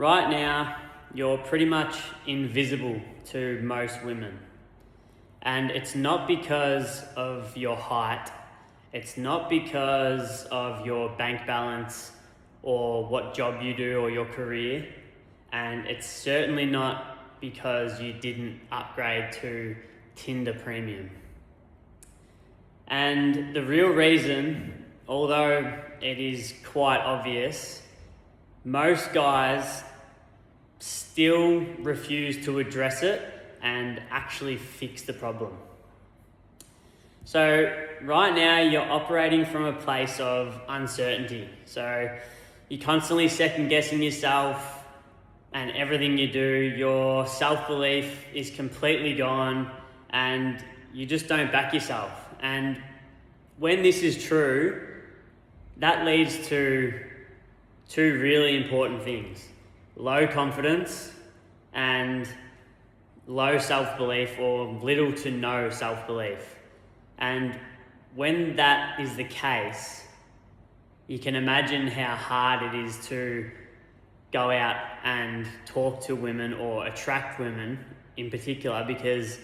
Right now, you're pretty much invisible to most women. And it's not because of your height, it's not because of your bank balance or what job you do or your career, and it's certainly not because you didn't upgrade to Tinder Premium. And the real reason, although it is quite obvious, most guys still refuse to address it and actually fix the problem. So right now you're operating from a place of uncertainty. So you're constantly second guessing yourself and everything you do. Your self-belief is completely gone and you just don't back yourself. And when this is true, that leads to two really important things: low confidence and low self-belief, or little to no self-belief. And when that is the case, you can imagine how hard it is to go out and talk to women or attract women in particular, because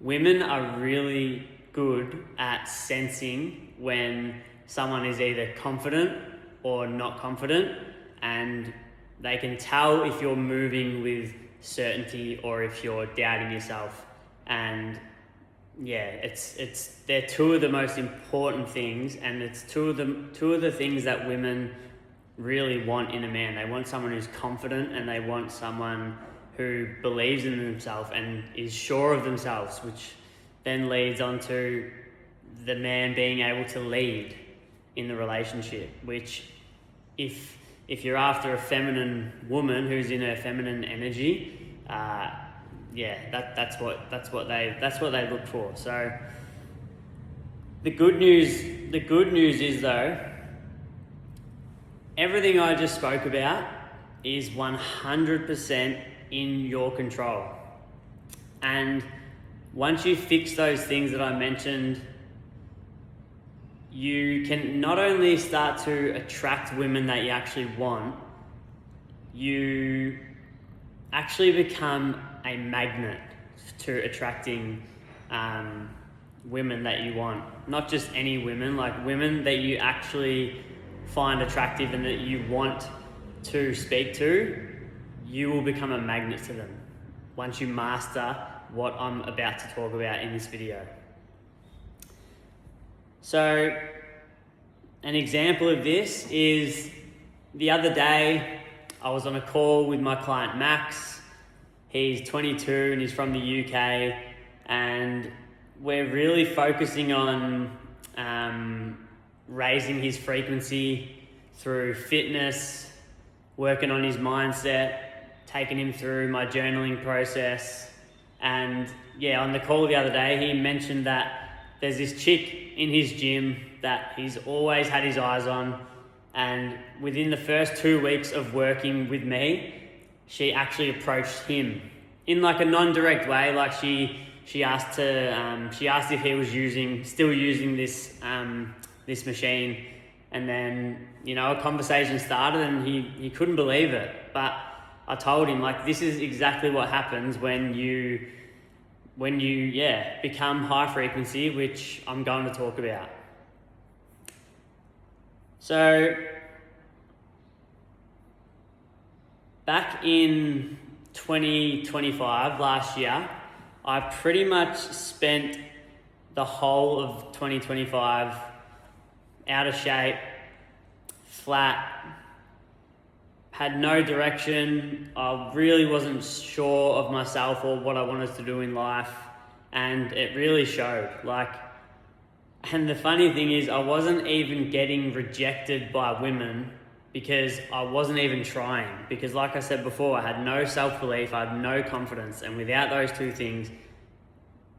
women are really good at sensing when someone is either confident or not confident, and they can tell if you're moving with certainty or if you're doubting yourself. And yeah, they're two of the most important things, and it's two of the things that women really want in a man. They want someone who's confident, and they want someone who believes in themselves and is sure of themselves, which then leads on to the man being able to lead in the relationship, which if you're after a feminine woman who's in her feminine energy, that's what they look for. So the good news is though, everything I just spoke about is 100% in your control. And once you fix those things that I mentioned, you can not only start to attract women that you actually want, you actually become a magnet to attracting women that you want. Not just any women, like women that you actually find attractive and that you want to speak to. You will become a magnet to them once you master what I'm about to talk about in this video. So an example of this is the other day I was on a call with my client Max. He's 22 and he's from the UK, and we're really focusing on raising his frequency through fitness, working on his mindset, taking him through my journaling process. And yeah, on the call the other day, he mentioned that there's this chick in his gym that he's always had his eyes on, and within the first 2 weeks of working with me, she actually approached him in like a non-direct way. Like she asked if he was still using this machine, and then a conversation started, and he couldn't believe it. But I told him, like, this is exactly what happens when you become high frequency, which I'm going to talk about. So back in 2025, last year, I pretty much spent the whole of 2025 out of shape, flat, had no direction. I really wasn't sure of myself or what I wanted to do in life, and it really showed. And the funny thing is, I wasn't even getting rejected by women because I wasn't even trying. Because like I said before, I had no self-belief, I had no confidence, and without those two things,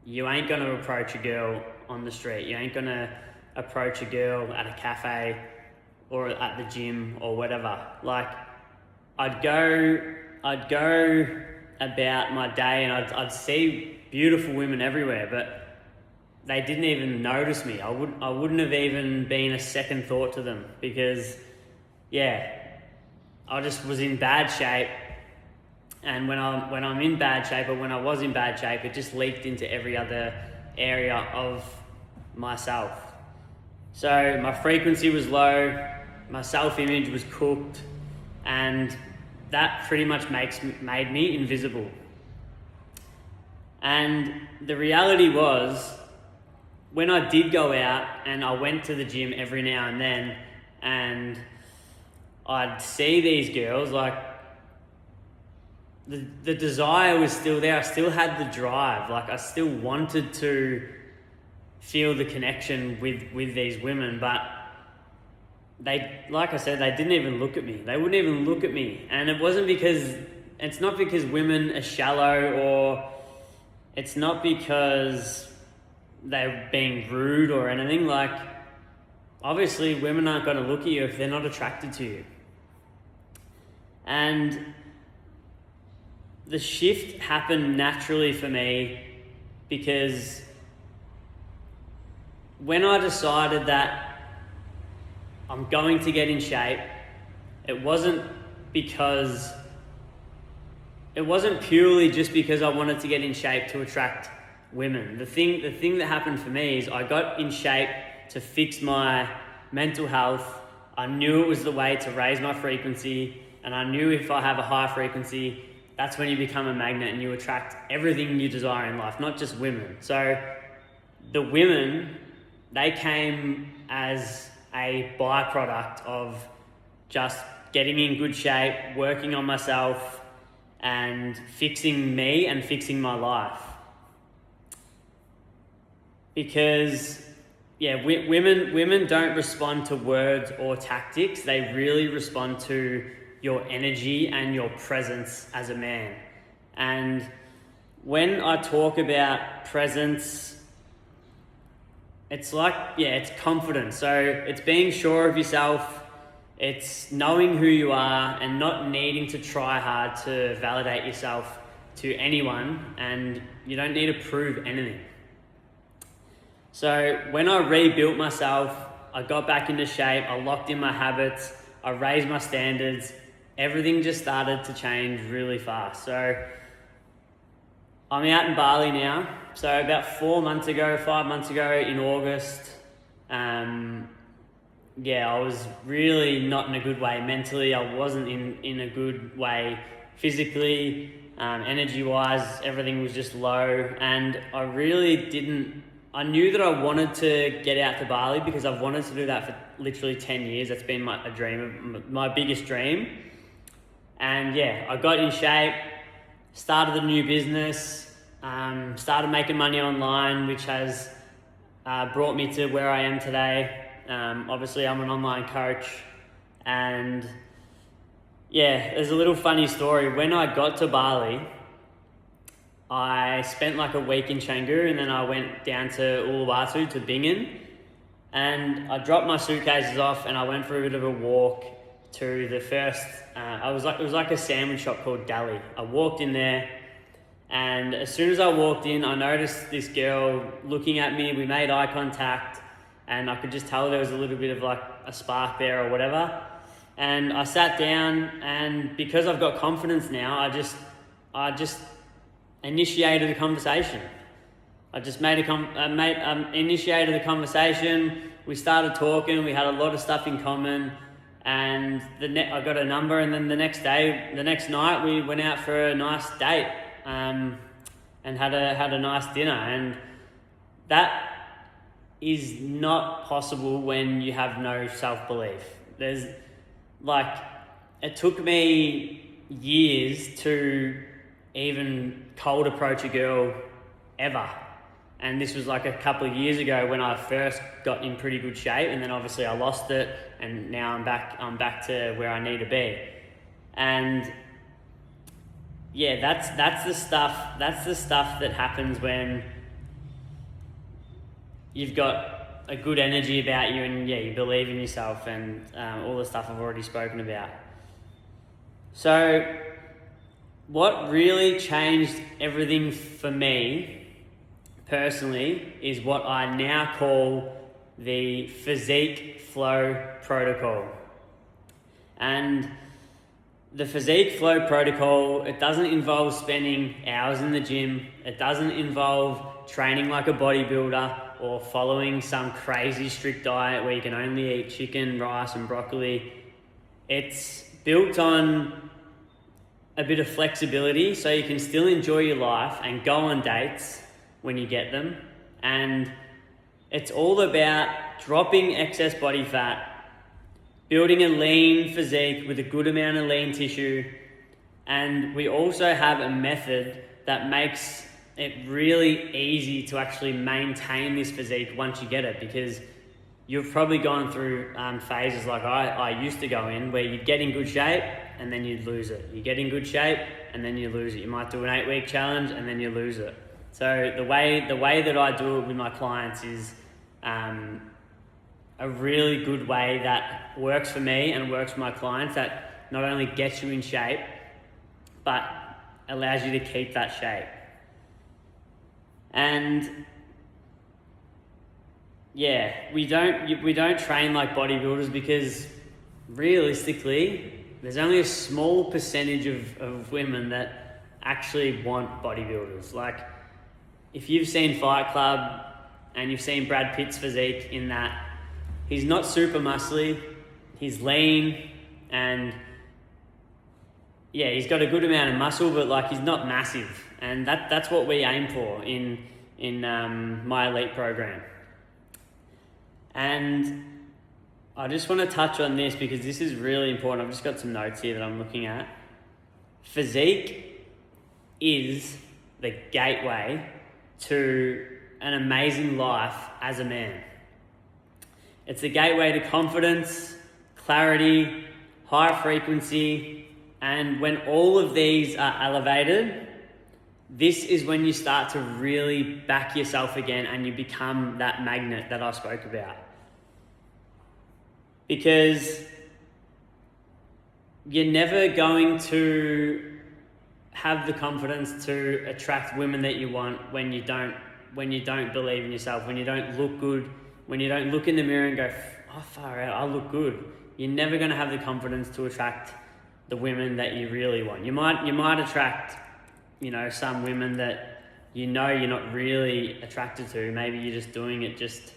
you ain't gonna approach a girl on the street. You ain't gonna approach a girl at a cafe or at the gym or whatever. Like, I'd go about my day and I'd see beautiful women everywhere, but they didn't even notice me. I wouldn't have even been a second thought to them, because I just was in bad shape. And when I'm in bad shape, or when I was in bad shape, it just leaked into every other area of myself. So my frequency was low, my self-image was cooked, and that pretty much made me invisible. And the reality was, when I did go out and I went to the gym every now and then, and I'd see these girls, like, the desire was still there. I still had the drive. Like, I still wanted to feel the connection with these women, but they, like I said, they didn't even look at me. They wouldn't even look at me. And it's not because women are shallow, or it's not because they're being rude or anything. Like, obviously women aren't going to look at you if they're not attracted to you. And the shift happened naturally for me because when I decided that I'm going to get in shape, it wasn't purely just because I wanted to get in shape to attract women. The thing that happened for me is I got in shape to fix my mental health. I knew it was the way to raise my frequency, and I knew if I have a high frequency, that's when you become a magnet and you attract everything you desire in life, not just women. So the women, they came as a byproduct of just getting in good shape, working on myself, and fixing me and fixing my life. Because, women don't respond to words or tactics. They really respond to your energy and your presence as a man. And when I talk about presence, it's like, it's confidence. So it's being sure of yourself. It's knowing who you are and not needing to try hard to validate yourself to anyone, and you don't need to prove anything. So when I rebuilt myself, I got back into shape, I locked in my habits, I raised my standards, everything just started to change really fast. So I'm out in Bali now. So about 5 months ago in August, I was really not in a good way mentally. I wasn't in a good way physically, energy-wise, everything was just low. And I knew that I wanted to get out to Bali because I've wanted to do that for literally 10 years. That's been my biggest dream. And I got in shape, started a new business, started making money online, which has brought me to where I am today. Obviously I'm an online coach, and there's a little funny story. When I got to Bali, I spent like a week in Canggu, and then I went down to Uluwatu, to Bingen, and I dropped my suitcases off and I went for a bit of a walk to the first, it was like a sandwich shop called Dali. I walked in there, and as soon as I walked in, I noticed this girl looking at me. We made eye contact, and I could just tell there was a little bit of like a spark there or whatever. And I sat down, and because I've got confidence now, I just initiated a conversation. I just initiated a conversation. We started talking. We had a lot of stuff in common, and I got a number. And then the next night, we went out for a nice date, and had a nice dinner. And that is not possible when you have no self-belief. It took me years to even cold approach a girl ever. And this was like a couple of years ago when I first got in pretty good shape, and then obviously I lost it, and now I'm back to where I need to be. And that's the stuff that happens when you've got a good energy about you, and you believe in yourself, and all the stuff I've already spoken about. So what really changed everything for me personally is what I now call the Physique Flow Protocol. And the Physique Flow protocol, it doesn't involve spending hours in the gym. It doesn't involve training like a bodybuilder or following some crazy strict diet where you can only eat chicken, rice and broccoli. It's built on a bit of flexibility so you can still enjoy your life and go on dates when you get them. And it's all about dropping excess body fat, building a lean physique with a good amount of lean tissue. And we also have a method that makes it really easy to actually maintain this physique once you get it, because you've probably gone through phases like I used to go in, where you'd get in good shape and then you'd lose it. You get in good shape and then you lose it. You might do an 8-week challenge and then you lose it. So the way that I do it with my clients is a really good way that works for me and works for my clients, that not only gets you in shape, but allows you to keep that shape. And yeah, we don't train like bodybuilders, because realistically, there's only a small percentage of women that actually want bodybuilders. Like, if you've seen Fight Club and you've seen Brad Pitt's physique, in that he's not super muscly, he's lean, and yeah, he's got a good amount of muscle, but like, he's not massive. And that's what we aim for in my elite program. And I just want to touch on this because this is really important. I've just got some notes here that I'm looking at. Physique is the gateway to an amazing life as a man. It's the gateway to confidence, clarity, high frequency, and when all of these are elevated, this is when you start to really back yourself again and you become that magnet that I spoke about. Because you're never going to have the confidence to attract women that you want when you don't believe in yourself, when you don't look good, when you don't look in the mirror and go, oh, far out, I look good. You're never going to have the confidence to attract the women that you really want. You might attract, some women that you're not really attracted to. Maybe you're just doing it just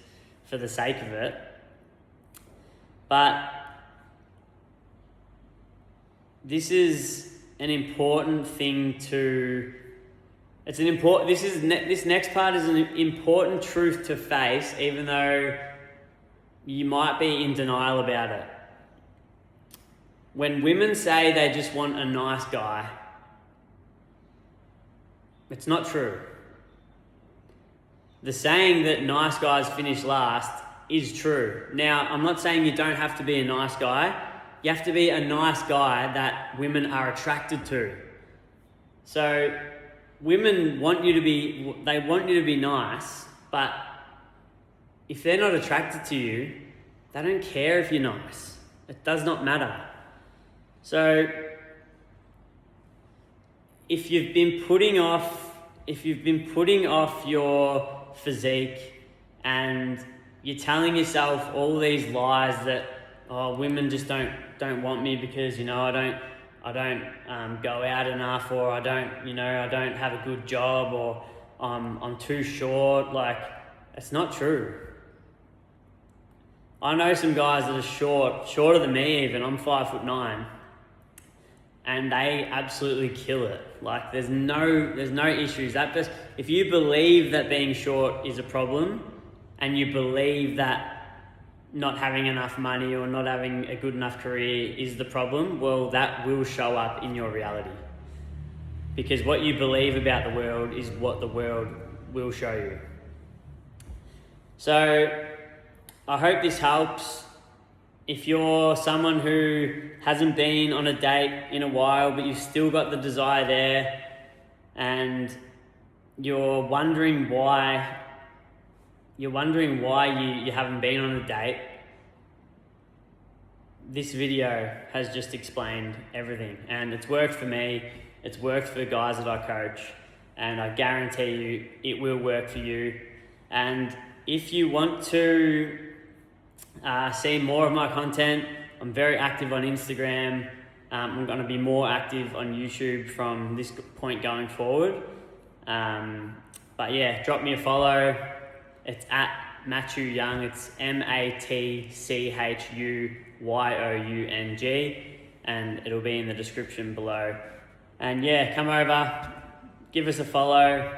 for the sake of it. But this is an important thing this next part is an important truth to face, even though you might be in denial about it. When women say they just want a nice guy, it's not true. The saying that nice guys finish last is true. Now, I'm not saying you don't have to be a nice guy. You have to be a nice guy that women are attracted to. So women want you to be nice, but if they're not attracted to you, they don't care if you're nice. It does not matter. So if you've been putting off your physique and you're telling yourself all these lies that, oh, women just don't want me because I don't go out enough, or I don't have a good job, or I'm too short. Like, it's not true. I know some guys that are shorter than me even. I'm 5'9", and they absolutely kill it. Like, there's no issues. If you believe that being short is a problem, and you believe that not having enough money or not having a good enough career is the problem, well, that will show up in your reality. Because what you believe about the world is what the world will show you. So I hope this helps. If you're someone who hasn't been on a date in a while, but you've still got the desire there, and you're wondering why you haven't been on a date, this video has just explained everything. And it's worked for me, it's worked for the guys that I coach, and I guarantee you it will work for you. And if you want to see more of my content, I'm very active on Instagram. I'm going to be more active on YouTube from this point going forward. But yeah, drop me a follow. It's at Matthew Young. It's MATCHUYOUNG, and it'll be in the description below. And yeah, come over, give us a follow,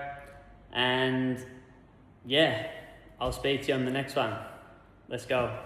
and yeah, I'll speak to you on the next one. Let's go.